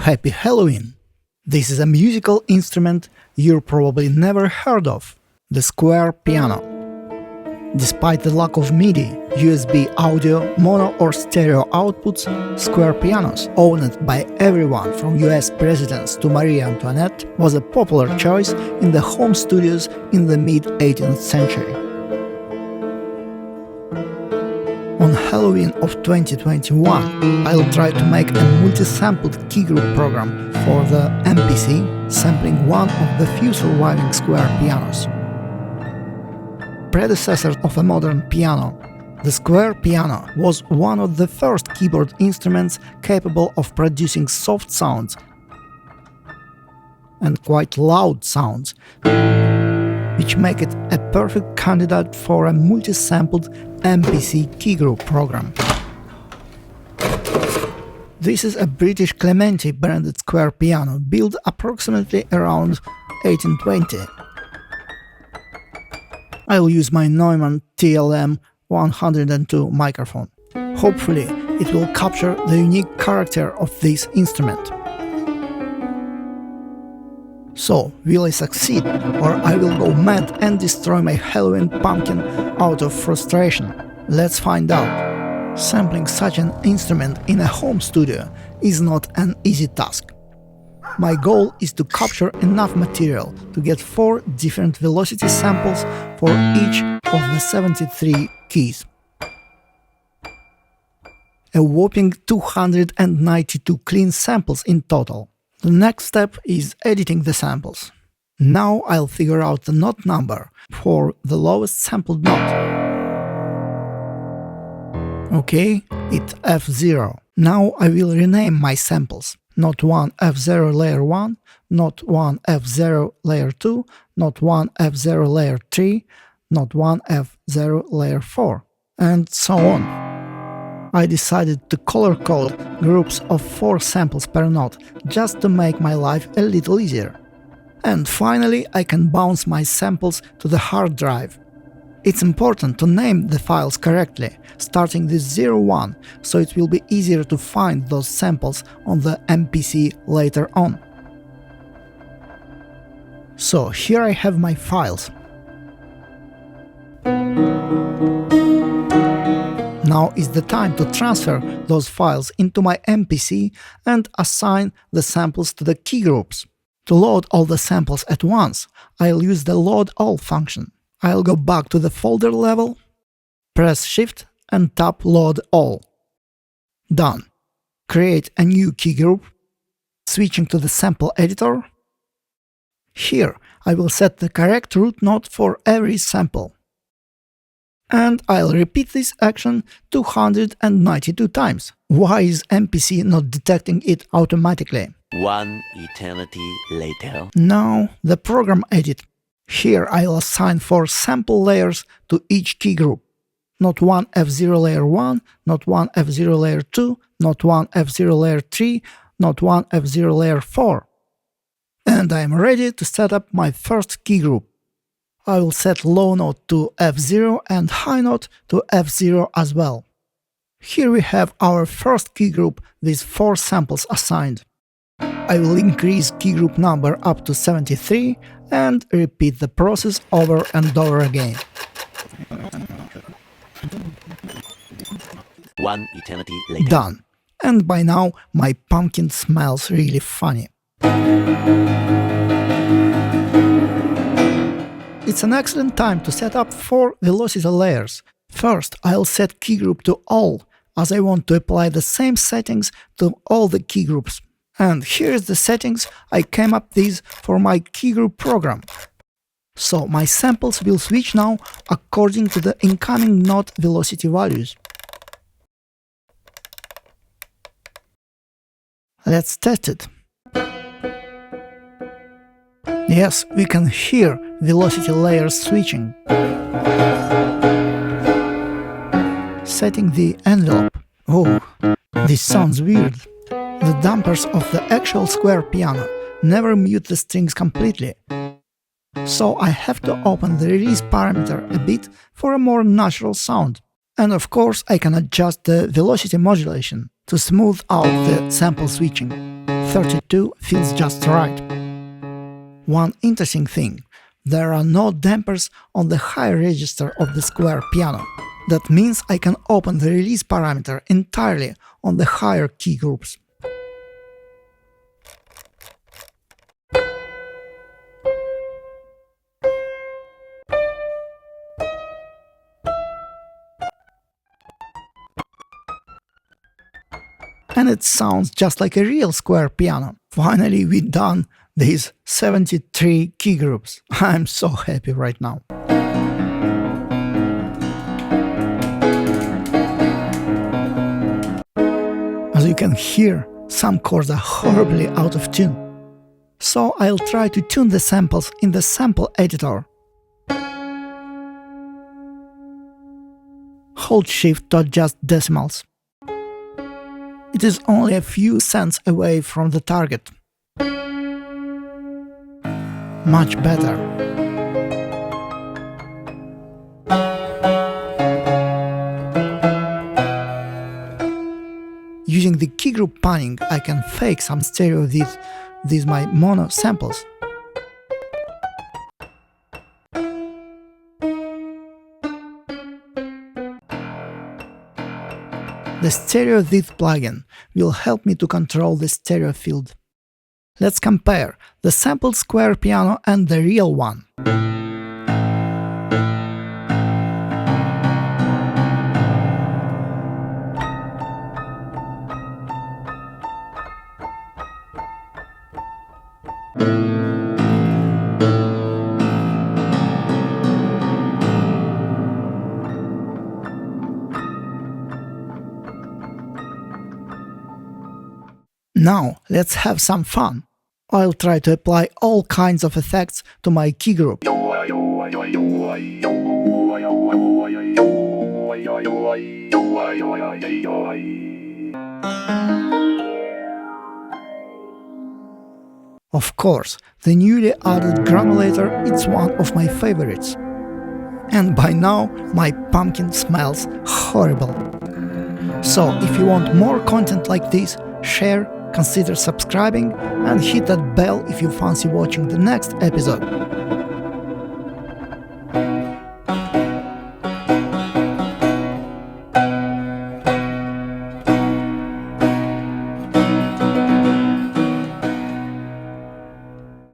Happy Halloween! This is a musical instrument you probably never heard of, the square piano. Despite the lack of MIDI, USB audio, mono or stereo outputs, square pianos, owned by everyone from US presidents to Marie Antoinette, was a popular choice in the home studios in the mid-18th century. On Halloween of 2021, I'll try to make a multi-sampled keygroup program for the MPC, sampling one of the few surviving square pianos. Predecessor of a modern piano, the square piano was one of the first keyboard instruments capable of producing soft sounds and quite loud sounds, which make it a perfect candidate for a multi-sampled MPC Keygroup program. This is a British Clementi branded square piano built approximately around 1820. I'll use my Neumann TLM 102 microphone. Hopefully, it will capture the unique character of this instrument. So, will I succeed, or I will go mad and destroy my Halloween pumpkin out of frustration? Let's find out. Sampling such an instrument in a home studio is not an easy task. My goal is to capture enough material to get 4 different velocity samples for each of the 73 keys. A whopping 292 clean samples in total. The next step is editing the samples. Now I'll figure out the note number for the lowest sampled note. Okay, it's F0. Now I will rename my samples. Note 1 F0 layer 1, Note 1 F0 layer 2, Note 1 F0 layer 3, Note 1 F0 layer 4, and so on. I decided to color code groups of 4 samples per note, just to make my life a little easier. And finally, I can bounce my samples to the hard drive. It's important to name the files correctly, starting with 01, so it will be easier to find those samples on the MPC later on. So here I have my files. Now is the time to transfer those files into my MPC and assign the samples to the keygroups. To load all the samples at once, I'll use the load all function. I'll go back to the folder level, press Shift and tap Load All. Done. Create a new keygroup, switching to the sample editor. Here I will set the correct root note for every sample. And I'll repeat this action 292 times. Why is MPC not detecting it automatically? One eternity later. Now the program edit. Here I'll assign 4 sample layers to each keygroup. Note 1 F0 layer 1, Note 1 F0 layer 2, Note 1 F0 layer 3, Note 1 F0 layer 4. And I am ready to set up my first keygroup. I will set low note to F0 and high note to F0 as well. Here we have our first keygroup with 4 samples assigned. I will increase keygroup number up to 73 and repeat the process over and over again. One eternity later. Done. And by now my pumpkin smells really funny. It's an excellent time to set up 4 velocity layers. First, I'll set keygroup to all, as I want to apply the same settings to all the keygroups. And here's the settings I came up with for my keygroup program. So my samples will switch now according to the incoming note velocity values. Let's test it. Yes, we can hear velocity layers switching. Setting the envelope. Oh, this sounds weird. The dampers of the actual square piano never mute the strings completely, so I have to open the release parameter a bit for a more natural sound. And of course I can adjust the velocity modulation to smooth out the sample switching. 32 feels just right. One interesting thing, there are no dampers on the high register of the square piano. That means I can open the release parameter entirely on the higher key groups. And it sounds just like a real square piano. Finally, we've done these 73 key groups. I'm so happy right now. As you can hear, some chords are horribly out of tune. So I'll try to tune the samples in the sample editor. Hold Shift to adjust decimals. It is only a few cents away from the target. Much better. Using the key group panning, I can fake some stereo with these my mono samples. The stereo width plugin will help me to control the stereo field. Let's compare the sampled square piano and the real one. Now, let's have some fun. I'll try to apply all kinds of effects to my key group. Of course, the newly added granulator is one of my favorites. And by now, my pumpkin smells horrible. So, if you want more content like this, share, consider subscribing and hit that bell if you fancy watching the next episode.